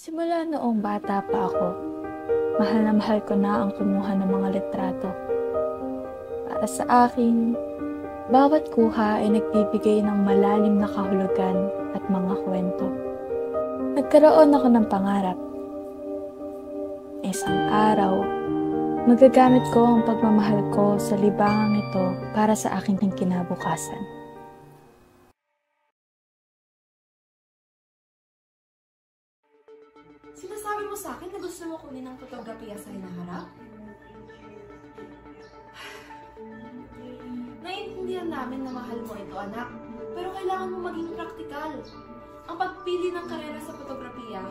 Simula noong bata pa ako, mahal na mahal ko na ang kumuha ng mga litrato. Para sa akin, bawat kuha ay nagbibigay ng malalim na kahulugan at mga kwento. Nagkaroon ako ng pangarap. Isang araw, magagamit ko ang pagmamahal ko sa libangang ito para sa aking kinabukasan. Sinasabi mo sa akin na gusto mo kunin ang fotografiya sa hinaharap? Naiintindihan namin na mahal mo ito, anak. Pero kailangan mo maging praktikal. Ang pagpili ng karera sa fotografiya,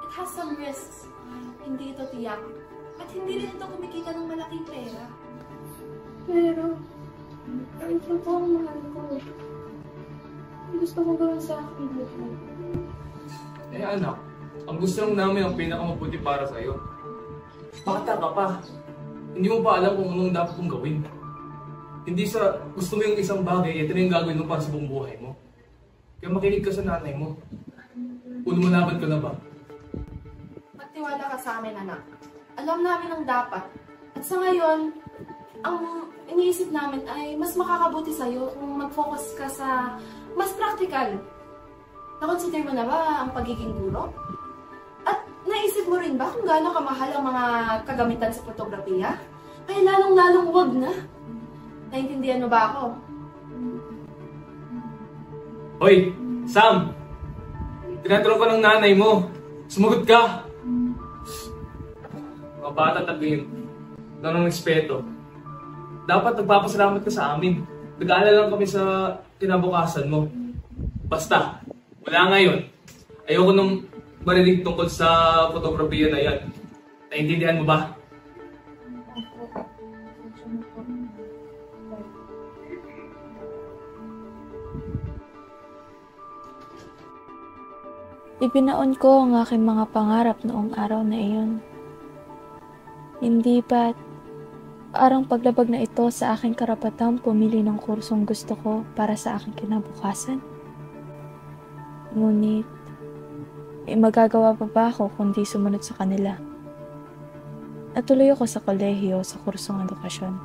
it has some risks. Hindi ito tiyak. At hindi rin ito kumikita ng malaking pera. Pero, ito po ang mahal ko. Gusto ko gawin sa akin ito. Anak, ang gusto lang namin ang pinakamabuti para sa'yo. Bata ka pa. Hindi mo pa alam kung anong dapat mong gawin. Hindi sa gusto mo yung isang bagay, ito na yung gagawin mo para sa buong buhay mo. Kaya makinig ka sa nanay mo. Ulmulaban ka na ba? Magtiwala ka sa amin, anak. Alam namin ang dapat. At sa ngayon, ang iniisip namin ay mas makakabuti sa'yo kung mag-focus ka sa mas practical. Na-consider mo na ba ang pagiging guro? At naisip mo rin ba kung gaano kamahal ang mga kagamitan sa fotografiya? Kaya lalong-lalong wag na. Naintindihan mo ba ako? Hoy, Sam! Tinatanong ka ng nanay mo. Sumagot ka! Mga bata tabihin. Ito ng respeto. Dapat nagpapasalamat ka sa amin. Nag-aalala lang kami sa kinabukasan mo. Basta, wala ngayon. Ayoko nung marinig tungkol sa fotografiya na yan. Naintindihan mo ba? Ibinaon ko ang aking mga pangarap noong araw na iyon. Hindi ba't parang paglabag na ito sa aking karapatang pumili ng kursong gusto ko para sa aking kinabukasan? Ngunit, magagawa pa ba ako kundi sumunod sa kanila? Natuloy ako sa kolehiyo sa kursong edukasyon.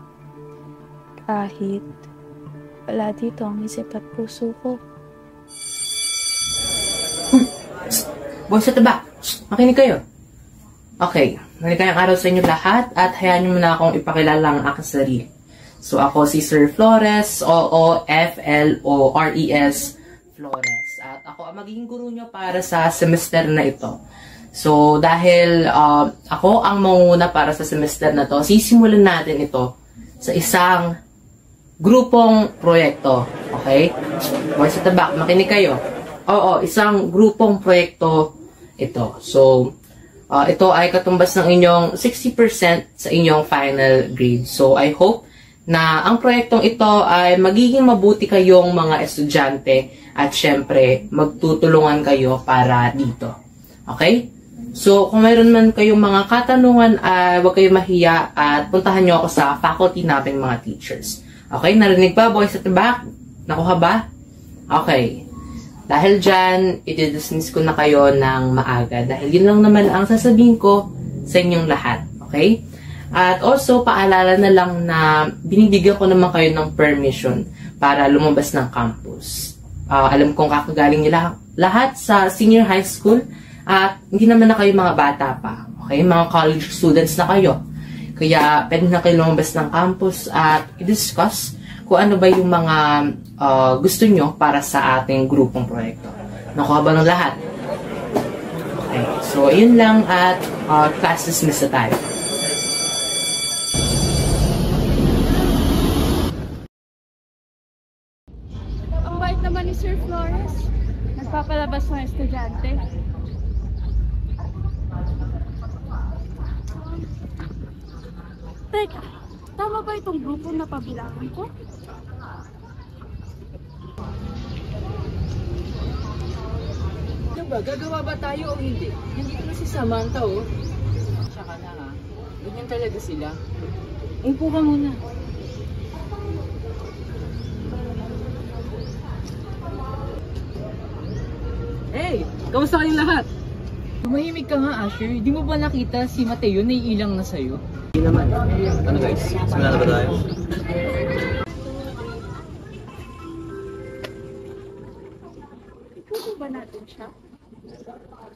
Kahit wala dito ang isip at puso ko. Boys at the back, makinig kayo. Okay, maligayang araw sa inyo lahat at hayaan niyo muna akong ipakilala ang aking sarili. So ako si Sir Flores, O-O-F-L-O-R-E-S Flores. At ako ang magiging guro nyo para sa semester na ito. So dahil ako ang mangunguna para sa semester na to, sisimulan natin ito sa isang grupong proyekto. Okay? Boys at the back, makinig kayo. Oo, isang grupong proyekto ito. So, ito ay katumbas ng inyong 60% sa inyong final grade. So, I hope na ang proyektong ito ay magiging mabuti kayong mga estudyante at syempre, magtutulungan kayo para dito. Okay? So, kung mayroon man kayong mga katanungan, huwag kayong mahiya at puntahan nyo ako sa faculty nating mga teachers. Okay? Narinig ba, boys at the back? Nakuha ba? Okay. Dahil dyan, i-dismiss ko na kayo ng maaga. Dahil yun lang naman ang sasabihin ko sa inyong lahat. Okay? At also, paalala na lang na binibigyan ko naman kayo ng permission para lumabas ng campus. Alam kong kakagaling nila lahat sa senior high school at hindi naman na kayo mga bata pa. Okay? Mga college students na kayo. Kaya pwede na kayo lumabas ng campus at i-discuss kung ano ba yung mga gusto nyo para sa ating grupong proyekto. Nakuha ba ng lahat? Okay. So, yun lang at class dismiss na tayo. Ang bait naman ni Sir Flores. Nagpapalabas ng estudyante. Teka, tama ba itong grupo na pabilangan ko? Ano ba? Gagawa ba tayo o hindi? Nandito na si Samantha, oh. Tsaka na, ha? Ganyan talaga sila. Upo ka muna. Hey! Kamusta kayong lahat? Tumahimik ka nga, Asher. Di mo ba nakita si Mateo naiilang na sa'yo? Hindi naman. Ano guys? Simula na ba tayo? Ikuto ba natin siya?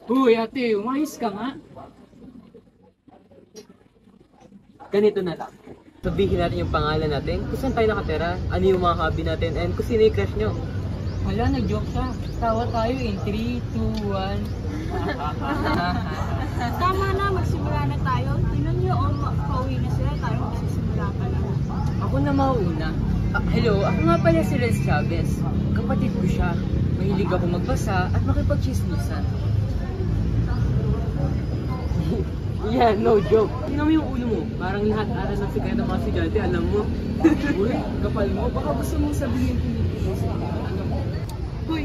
Uy, ate, umayos ka nga. Ganito na lang. Sabihin natin yung pangalan natin, kung saan tayo nakatira, ano yung mga hobby natin, and kung sino yung crush nyo. Wala, nag-joke siya. Tawa tayo in 3, 2, 1. Tama na, magsimula na tayo. Tingnan niyo, pauwi na sila, tayo magsisimula pa lang. Ako na mauuna. Hello, ako nga pala si Les Chavez. Kapatid ko siya. Mahilig ako magbasa at makipag-chismisan. Yeah, no joke. Tingnan mo yung ulo mo. Parang lahat aral ng sikaya ng mga estudyante, alam mo. Uy, kapal mo. Baka gusto mong sabihin ko sa Hoy!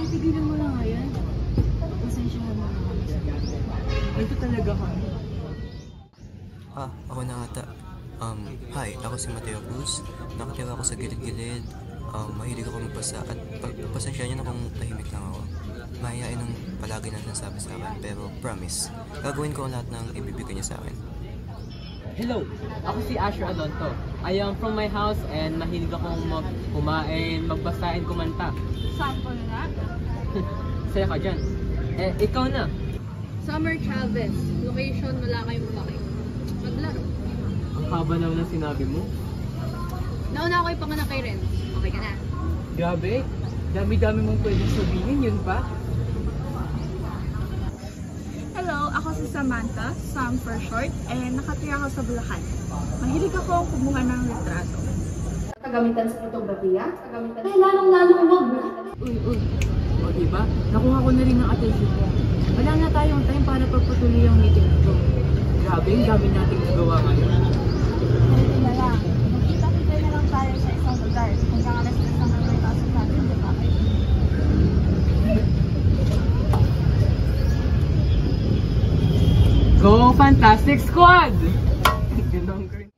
Titigilan mo lang nga yan. Pasensya mo na kami sa gano'n. Ito talaga kami. Ako na ata. Hi, ako si Mateo Cruz. Nakatira ako sa gilid-gilid. Mahilig ako magbasa at pasensya niyo na kung tahimik lang ako. Mahihain ang palagi na sinasabi sa akin, pero promise, gagawin ko ang lahat ng ibibigay niya sa akin. Hello, ako si Asher Alonto. I am from my house and mahilig akong kumain, magbasa and kumanta. Saan ko na? Saya ka dyan. Ikaw na. Summer Chavez. Location, wala kayong malaki. Maglaro. Ang haba naman ng sinabi mo. Nauna ako yung panganak kay Ren. Okay ka na? Grabe, dami-dami mong pwedeng sabihin, yun pa? Hello, ako si Samantha, Sam for short, and nakatira ako sa Bulacan. Mahilig ako kumuha ng litrato. Kagamitan sa fotografiya, ay lalong-lalo huwag na. Uy. O diba? Nakuha ko na rin ng attention ko. Wala na tayong time para pagpatuloy ang meeting ito. Grabe, ang dami nating nagawa ngayon. Ganito na lang. Magkita-kita na lang tayo sa isang lugar. Hanggang alas 3 ang nagpapasok natin, di ba? Go Fantastic Squad! Ganda ang green.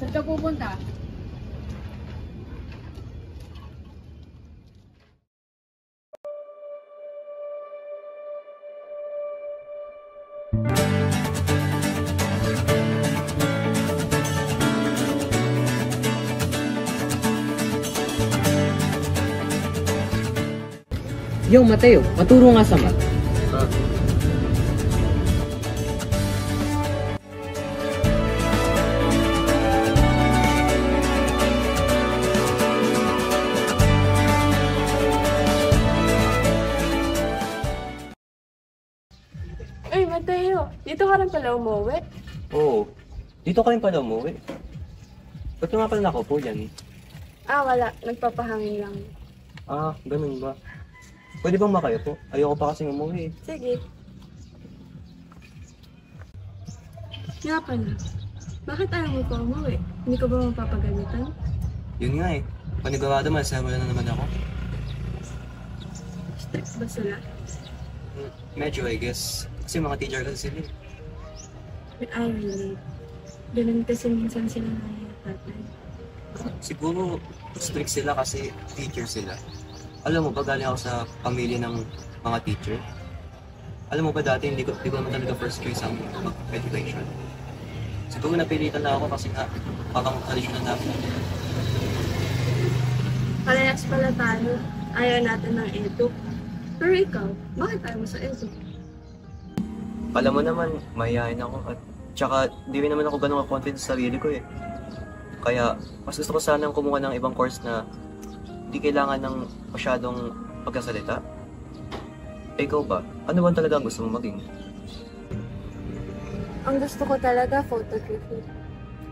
Saan ka pupunta? Yo, Mateo, maturo nga sa math. Uy, Mateo! Dito ka rin pala umuwi? Oo, dito ka rin pala umuwi. Ba't nga pala nakaupo dyan? Wala. Nagpapahangin lang. Ganun ba? Pwede bang makayo po? Ayoko pa kasing umuwi. Sige. Nga pala. Bakit ayaw mo pa umuwi? Hindi ko ba mapapagalitan? Yun nga eh. Panigurado man, sama na naman ako. Strict ba sila? Medyo, I guess. Kasi mga teacher kasi sila eh. I relate. Ganun kasi minsan sila nangyayatatan. Siguro, strict sila kasi teacher sila. Alam mo ba, galing ako sa pamilya ng mga teacher. Alam mo ba dati, hindi ko naman talaga first choice ang education. Siguro napilitan na ako kasi nga, parang tradisyon na namin. Parehas pala tayo. Ayaw natin ng edu. Pero ikaw, bakit ayaw mo sa edu? Alam mo naman, mahihayin ako at tsaka di rin naman ako ganun ka-confident sa sarili ko eh. Kaya, mas gusto ko sanang kumuha ng ibang course na di kailangan ng masyadong pagkasalita. Ikaw ba? Ano ba talaga ang gusto mong maging? Ang gusto ko talaga, photography.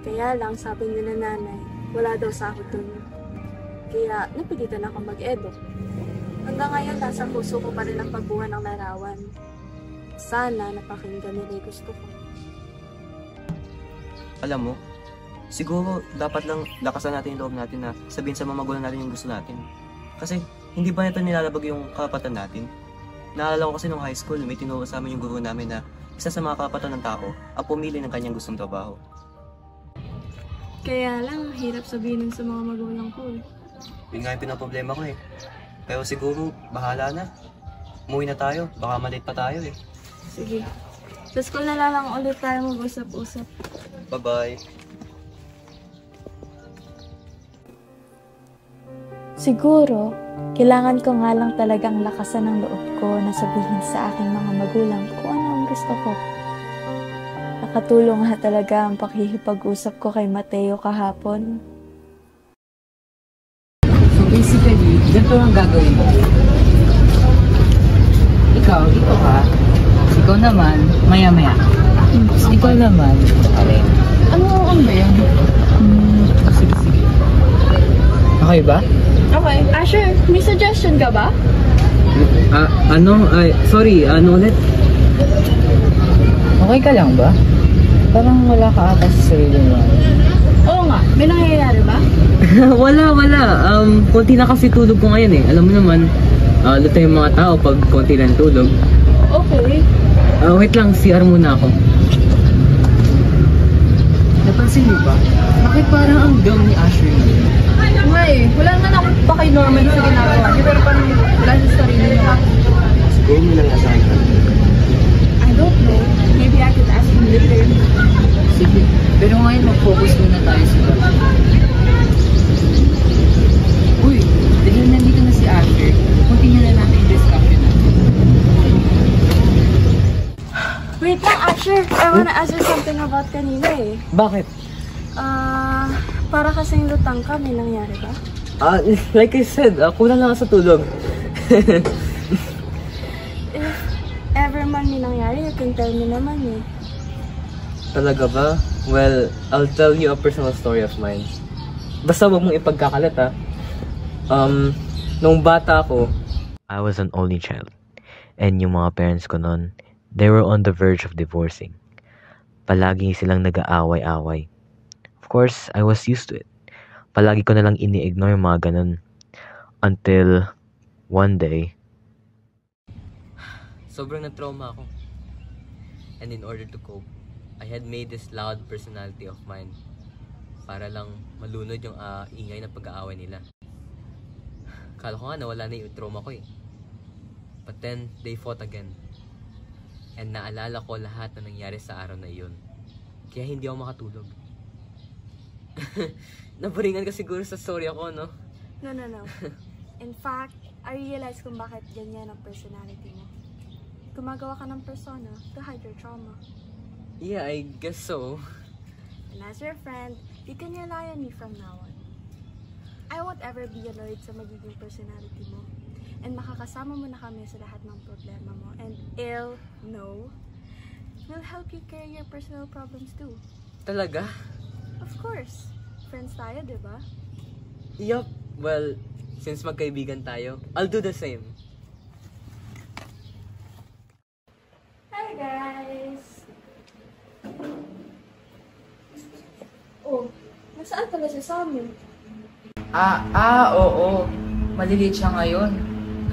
Kaya lang, sabi nila nanay, wala daw sahod doon. Kaya, napilitan ako mag-edu. Hanggang ngayon, nasa puso ko pa rin ang pagbuha ng larawan. Sana, napakinggan nila yung gusto ko. Alam mo, siguro dapat lang lakasan natin yung loob natin na sabihin sa mga magulang natin yung gusto natin. Kasi, hindi ba nito nilalabag yung karapatan natin? Naalala ko kasi nung high school, may tinuro sa amin yung guro namin na isa sa mga kapatan ng tao ang pumili ng kanyang gustong trabaho. Kaya lang, hirap sabihin sa mga magulang ko eh. Yun nga yung pinaproblema ko eh. Pero siguro, bahala na. Umuwi na tayo, baka malate pa tayo eh. Sige. Sa school na lang ulit tayo mag-usap-usap. Bye-bye. Siguro, kailangan ko nga lang talagang lakasan ng loob ko na sabihin sa aking mga magulang kung ano ang gusto ko. Nakatulong nga talaga ang pakikipag-usap ko kay Mateo kahapon. So basically, ganito ang gagawin mo. Ikaw, dito ka. Ikaw naman, maya-maya. Ikaw naman, okay. Ano ba yan? Sige. Okay ba? Okay. Asher, may suggestion ka ba? Sorry, ano ulit? Okay ka lang ba? Parang wala ka ata sa sarili mo. Oo nga, may nangyayari ba? Wala. Konti na kasi tulog ko ngayon eh. Alam mo naman, luto yung mga tao pag konti lang tulog. Okay. Wait lang, CR muna ako. Napansin niyo ba? Bakit parang ang dumb ni Asher yun? Nga eh, wala naman ako pa kay Norman sa ginagawa niya, pero parang wala sa sarili niya. Siguro mo lang nasa akin. I don't know. Maybe I could ask him later. Sige, pero ngayon mag-focus muna tayo sa work. Uy, dahil nandito na si Asher, continue na natin yung discussion natin. Wait lang, Asher. I wanna ask you something about kanina eh. Bakit? Para kasing lutang ka, may nangyari ba? Like I said, kulang lang sa tulog. If ever man may nangyari, you can tell me naman eh. Talaga ba? Well, I'll tell you a personal story of mine. Basta wag mong ipagkakalat ha. Nung bata ako, I was an only child. And yung mga parents ko noon, they were on the verge of divorcing. Palagi silang nag-aaway-away. Of course, I was used to it. Palagi ko nalang ini-ignore yung mga ganun. Until one day, Sobrang na-trauma ako. And in order to cope, I had made this loud personality of mine para lang malunod yung ingay ng pag-aaway nila. Kala ko nga nawala na yung trauma ko eh. But then, they fought again. And naalala ko lahat na nangyari sa araw na iyon. Kaya hindi ako makatulog. Nabaringan ka siguro sa story ako, no? No. In fact, I realized kung bakit ganyan ang personality mo. Gumagawa ka ng persona to hide your trauma. Yeah, I guess so. And as your friend, you can rely on me from now on. I won't ever be annoyed sa magiging personality mo. And makakasama mo na kami sa lahat ng problema mo. And will help you carry your personal problems too. Talaga? Of course. Friends tayo, di ba? Yup. Well, since magkaibigan tayo, I'll do the same. Hi guys! Oh, nasaan pala si Sammy? Oo. Maliliit siya ngayon.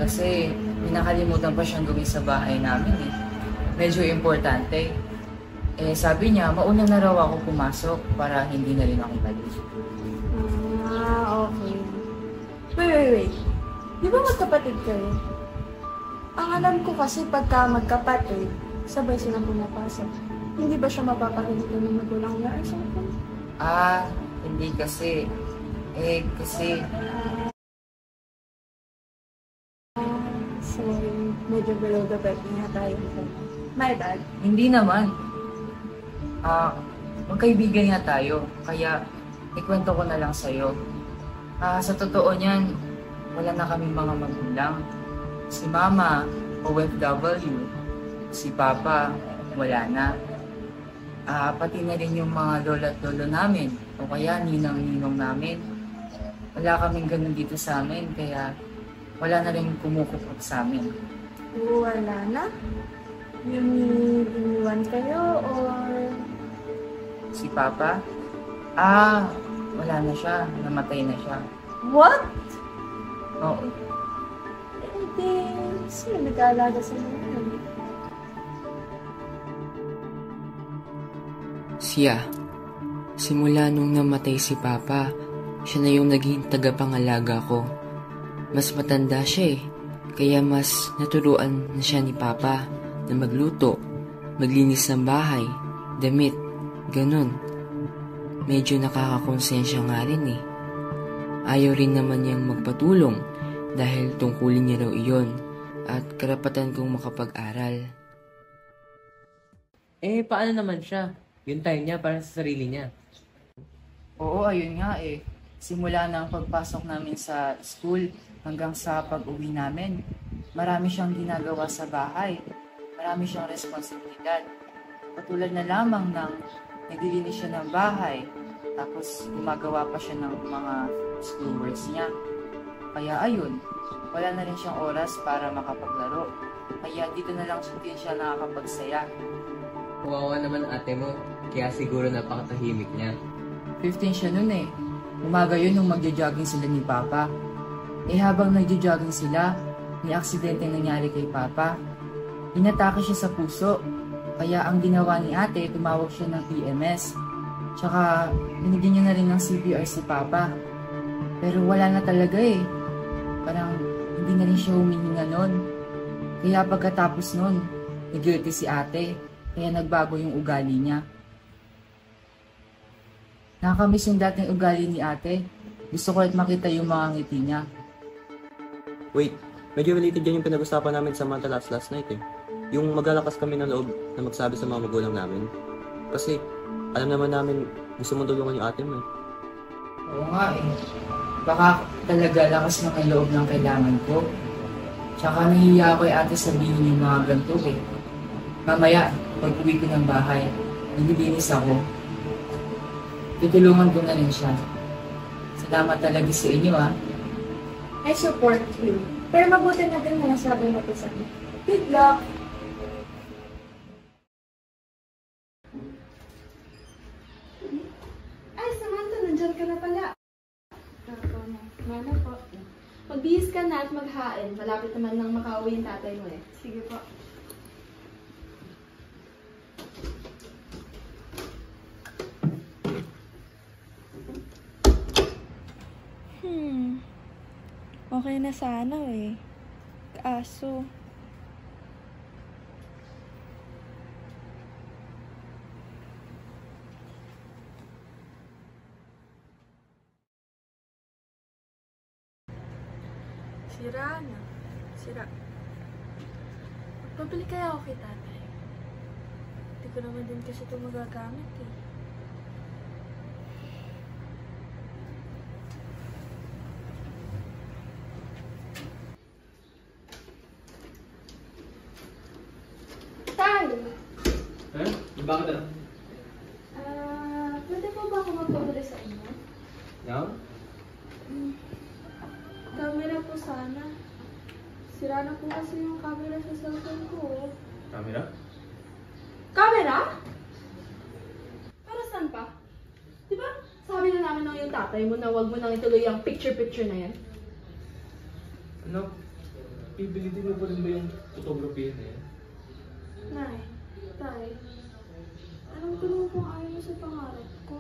Kasi pinakalimutan pa siyang gawin sa bahay namin eh. Medyo importante. Sabi niya, mauna na raw ako pumasok para hindi na rin ako balik. Okay. Wait. Di ba magkapatid kayo? Ang alam ko kasi pagka magkapatid, sabay silang pumapasok. Hindi ba siya mapapakilito ng magulang niya or something? Hindi kasi. Kasi... So, medyo below the belt niya tayo. My bad. Hindi naman. Magkaibigan nga tayo. Kaya, ikwento ko na lang sa'yo. Sa totoo niyan, wala na kami mga magulang. Si Mama, OFW. Si Papa, wala na. Pati na rin yung mga lola at lolo namin. O kaya ninang-ninong namin. Wala kaming ganun dito sa amin. Kaya, wala na rin kumukupot sa amin. Wala na? Yung iniwan kayo or... Si Papa? Wala na siya. Namatay na siya. What? Oo. Sino nag-aalaga sa mga? Siya. Simula nung namatay si Papa, siya na yung naging tagapangalaga ko. Mas matanda siya kaya mas naturuan na siya ni Papa na magluto, maglinis ng bahay, damit, ganun. Medyo nakakakonsensya nga rin Ayaw rin naman niyang magpatulong dahil tungkulin niya raw iyon at karapatan kong makapag-aral. Paano naman siya? Yung time niya para sa sarili niya. Oo, ayun nga Simula ng pagpasok namin sa school hanggang sa pag-uwi namin, marami siyang ginagawa sa bahay. Marami siyang responsibilidad. Katulad na lamang ng naglilinis siya ng bahay, tapos gumagawa pa siya ng mga schoolworks niya. Kaya ayun, wala na rin siyang oras para makapaglaro. Kaya dito na lang din siya nakakapagsaya. Kawawa naman ang ate mo, kaya siguro napakatahimik niya. 15 siya nun Umaga yun nung magja-jogging sila ni Papa. Habang nagja-jogging sila, may aksidente nangyari kay Papa. Inatake siya sa puso. Kaya ang ginawa ni ate, tumawag siya ng PMS. Tsaka, binigyan niya na rin ng CPR si Papa. Pero wala na talaga Parang hindi na rin siya humihinga nun. Kaya pagkatapos nun, nag-guilty si ate. Kaya nagbago yung ugali niya. Nakakamiss yung dating ugali ni ate. Gusto ko ulit makita yung mga ngiti niya. Wait, medyo related yan yung pinag-usapan namin sa Samantha last night Yung magalakas kami ng loob na magsabi sa mga magulang namin. Kasi, alam naman namin gusto mong tulungan yung ate mo Oo nga Baka talaga lakas ng loob ng kailangan ko. Tsaka nahihiya ako ate sabihin yung mga ganito Mamaya, pag uwi ko ng bahay, naglilinis ako. Tutulungan ko na rin siya. Salamat talaga sa inyo I support you. Pero mabuti na din na nasabi mo to sa akin. Good luck! Ay, Samantha, nandyan ka na pala. Mana po. Magbihis ka na at maghain. Malapit naman nang makauwi yung tatay mo Sige po. Okay na sana Kaso, Sira na. Sira. Magpabili kaya ako kay tatay. Hindi ko naman din kasi ito magagamit Bakit Pwede po ba ako magpabili sa inyo? No? Camera po sana. Sira na po kasi yung camera sa cellphone ko. Camera? Camera? Para saan pa? Diba, sabi na namin ng yung tatay mo na wag mo nang ituloy ang picture-picture na yan. Ano? Bibili din mo pa rin ba yung photography na yan? Nay, tay. Alam ko naman kung ayaw mo sa pangarap ko.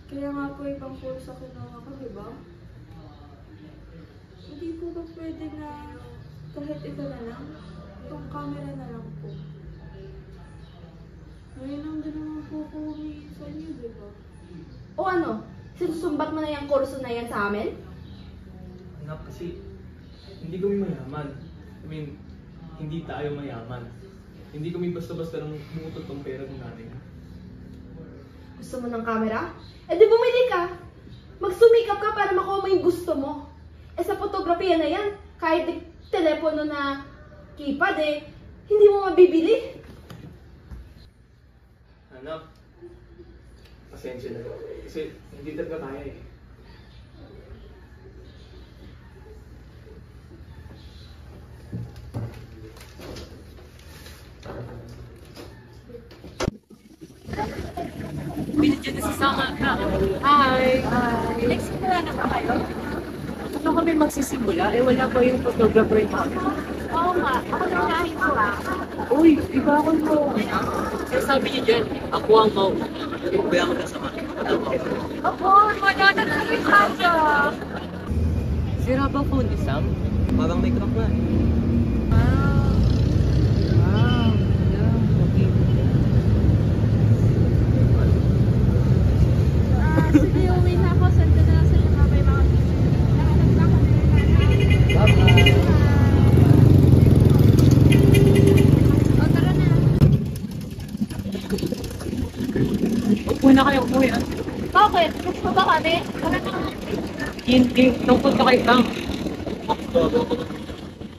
Kaya nga po ibang course sa kinuha ko, diba? Hindi po ba pwede na kahit ito na lang? Itong camera na lang po. Ngayon lang din naman po ako humingi sa inyo, diba? O ano? Sinusumbat mo na yung kurso na yan sa amin? Anak, kasi hindi kami mayaman. I mean, hindi tayo mayaman. Hindi kami basta-basta nang bumutot ng pera ng natin. Gusto mo ng camera? Di bumili ka! Magsumikap ka para makuha mo yung gusto mo. Sa fotografiya na yan, kahit telepono na keypad hindi mo mabibili. Anak, pasensya na. Kasi hindi talaga kaya Binigyan na si Samantha. Hi! Nagsimula na ba kayo? Ano kami magsisimula? Wala pa yung photographer namin. Oo nga, ako na ko Uy, iba ako to. Kaya sabi niyo dyan, ako ang mau. Kaya ako nasama. Ako, wala na sa Sira ba phone ni Sam? Parang may crack na. Wow, yeah, okay. Sige, uwi na ako. Send ko na lang sa inyo mamay mga Bye-bye. O, tara na. Upo na kayo, uwi ah. Bakit? Gusto ba kami? Hindi, tungkol ka kay Sam.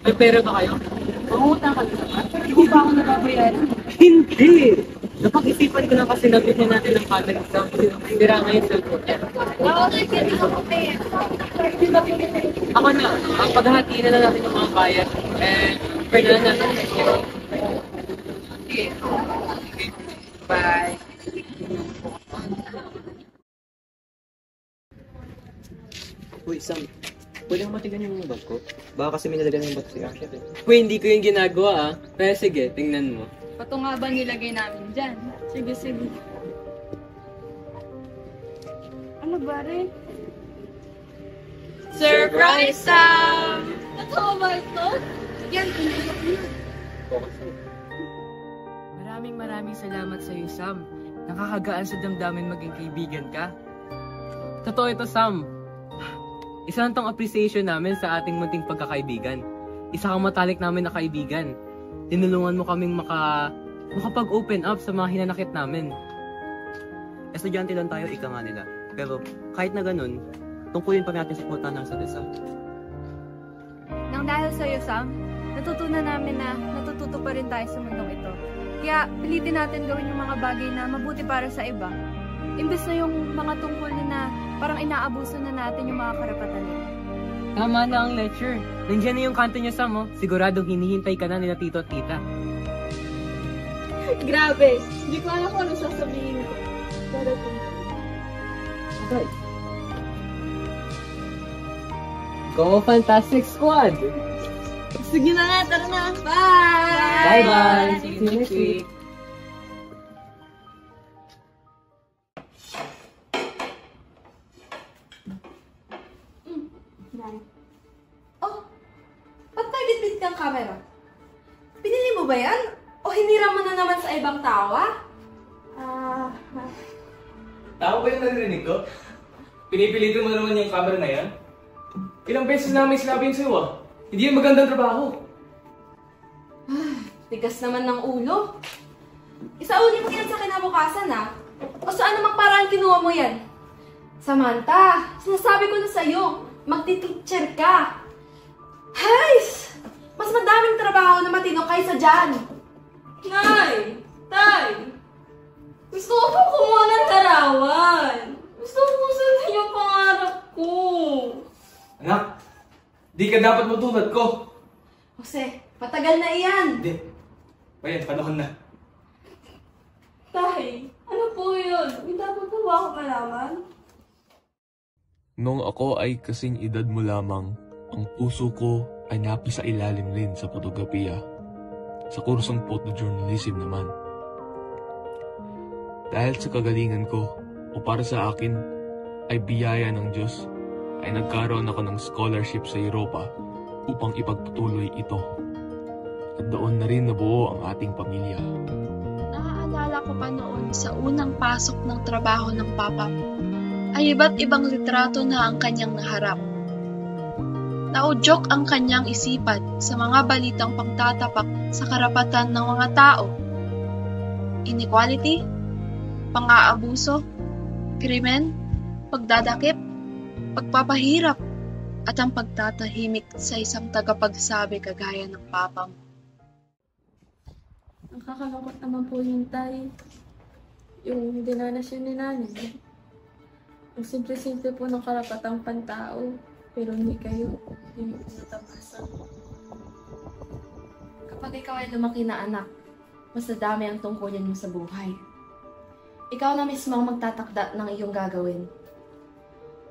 May pera ba kayo? Mangutang ka naman. Hindi ko pa ako nababayaran. Hindi! Napag-isipan ko lang kasi nabigyan natin ng contact ni Sam kasi sira nga yung cellphone niya. Oo, nagkita ko pay. Ako na, ang paghahatiin na natin yung mga bayad. And, pwede na natin. Sige. Bye. Uy, Sam. Pwede mo matigan yung bag ko? Baka kasi may nalagyan ng bag si Asha. Uy, hindi ko yung ginagawa ah. Pero sige, tingnan mo. Pato nga ba nilagay namin dyan? Sige, sige. Ano ba rin? Surprise, Sam! Totoo ba ito? Yan, pinagak mo. Maraming salamat sa iyo, Sam. Nakakagaan sa damdamin maging kaibigan ka. Totoo ito, Sam. Isa lang tong appreciation namin sa ating munting pagkakaibigan. Isa kang matalik namin na kaibigan. Tinulungan mo kaming makapag-open up sa mga hinanakit namin. Estudyante lang tayo, ika nga nila. Pero kahit na ganun, tungkulin pa natin sa pupuntahan ng isa't isa. Nang dahil sa'yo, Sam, natutunan namin na natututo pa rin tayo sa mundong ito. Kaya pilitin natin gawin yung mga bagay na mabuti para sa iba. Imbes na yung mga tungkol na parang inaabuso na natin yung mga karapatan nila. Tama na ang lecture. Nandiyan na yung kanto niya, Sam, oh. Siguradong hinihintay ka na nila tito at tita. Grabe! Hindi ko alam kung ano sasabihin ko. Pero Okay. Go Fantastic Squad! sige na nga, tara na! Bye! Bye-bye! See you next week! Oh, ba't may bitbit kang camera? Pinili mo ba yan? O hinira mo na naman sa ibang tawa? Tama ba yung naririnig ko? Pinipilitin mo na naman yung camera na yan? Ilang beses namin sinabi yun sa'yo ah. Hindi yan magandang trabaho. Tigas naman ng ulo. Isauli mo yan sa kinabukasan ah. O saan namang parang kinuha mo yan? Samantha, sinasabi ko na sa'yo, magti-teacher ka. Hays! Mas madaming trabaho na matino kaysa dyan. Nay! Tay! Gusto ko po kumuha ng larawan. Gusto ko sundin yung pangarap ko. Anak, di ka dapat matulad ko. Jose, matagal na iyan. Hindi. Ayan, panahon na. Tay, ano po yun? May dapat po ba ako malaman? Nung ako ay kasing edad mo lamang, ang puso ko ay napisa ilalim rin sa fotografiya. Sa kursong photojournalism naman. Dahil sa kagalingan ko, o para sa akin, ay biyaya ng Diyos, ay nagkaroon ako ng scholarship sa Europa upang ipagpatuloy ito. At doon na rin nabuo ang ating pamilya. Naaalala ko pa noon sa unang pasok ng trabaho ng papa mo, ay iba't ibang litrato na ang kanyang naharap. Naudyok ang kanyang isipan sa mga balitang pangtatapak sa karapatan ng mga tao. Inequality, pang-aabuso, krimen, pagdadakip, pagpapahirap, at ang pagtatahimik sa isang tagapagsabi kagaya ng papa mo. Nakakalungkot naman po yung tay. Yung dinanas yun ni nanay. Ang simple-simple po ng karapatang pantao. Pero hindi kayo. Hindi ko natapasan. Kapag ikaw ay lumaki na anak, mas nadami ang tungkulin mo sa buhay. Ikaw na mismo ang magtatakda ng iyong gagawin.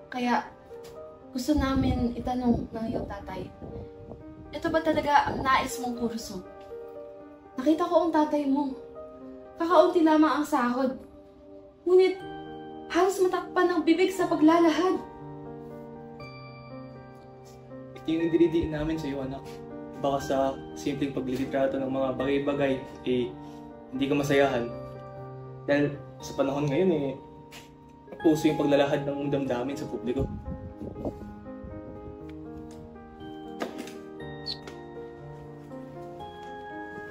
Kaya, gusto namin itanong ng iyong tatay, ito ba talaga ang nais mong kurso? Nakita ko ang tatay mo. Kakaunti lamang ang sahod. Ngunit, halos matakpan ng bibig sa paglalahad. Ito yung idinidiin namin sa iyo, anak. Baka sa simpleng paglilitrato ng mga bagay-bagay, hindi ka masayahan. Dahil sa panahon ngayon, puso yung paglalahad ng damdamin sa publiko.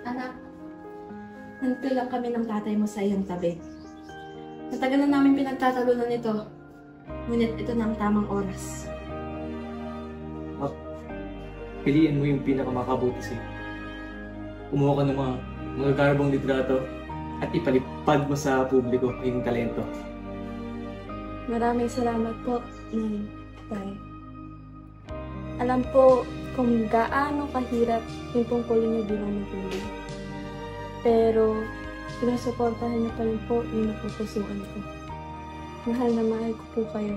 Anak, nandito lang kami ng tatay mo sa iyong tabi. Matagal na namin pinagtatalunan ito. Ngunit ito na ang tamang oras. Piliin mo yung pinakamakabuti sa'yo. Kumuha ka ng mga magagarbong litrato at ipalipad mo sa publiko yung talento. Maraming salamat po, Nay, Tay. Alam po kung gaano kahirap yung tungkulin niyo bilang magulang. Pero, sinusuportahan niyo pa rin po yung napupusuan ko. Mahal na mahal ko po kayo.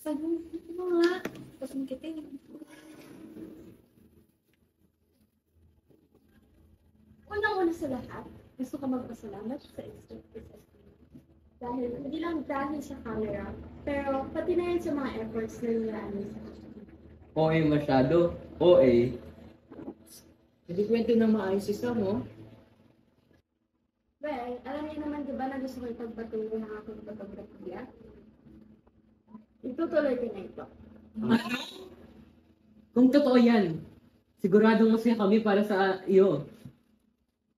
Sabi mo nga, pasang kita eh. Unang-una sa lahat, gusto ko magpasalamat sa Institute. Dahil hindi lang dahil sa camera, pero pati na yan sa mga efforts na nilalaman sa akin. OA masyado. OA. Hindi kwento na maayos isa mo. Well, alam niyo naman diba na gusto ko ipagpatuloy ng aking fotografiya? Itutuloy ko na ito. Kung totoo yan, siguradong masaya kami para sa iyo.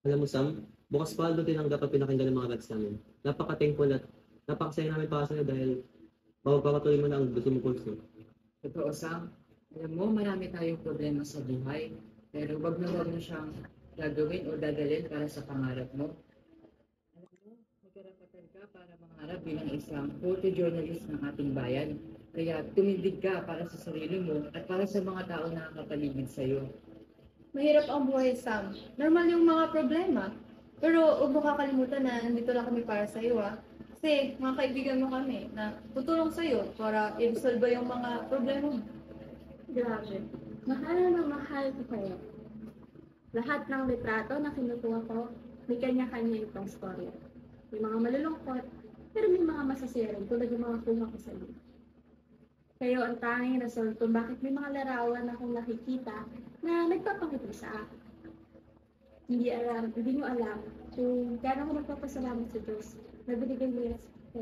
Alam mo, Sam, bukas pa doon tinanggap at pinakinggan ng mga lads namin. Napaka-thankful at napakasaya namin para sa'yo dahil mapapatuloy mo na ang gusto mo course. Totoo, Sam. Alam mo, marami tayong problema sa buhay. Pero wag na wag mo siyang gagawin o dadalhin para sa pangarap mo. Alam mo, may karapatan ka para mangarap bilang isang photojournalist ng ating bayan. Kaya tumindig ka para sa sarili mo at para sa mga tao na nakapaligid sa'yo. Mahirap ang buhay, Sam. Normal yung mga problema. Pero huwag mo kakalimutan na nandito lang kami para sa iyo, ah. Kasi mga kaibigan mo kami na tutulong sa iyo para i-resolve yung mga problema mo. Grabe. Mahal na mahal ko kayo. Lahat ng litrato na kinukuha ko, may kanya-kanya itong storya. May mga malulungkot, pero may mga masasaya rin tulad yung mga kuha ko sa inyo. Kayo ang tanging rason kung bakit may mga larawan akong nakikita na nagpapangiti sa akin. Hindi nyo alam kung gaano ko magpapasalamat sa Diyos na binigay niya sa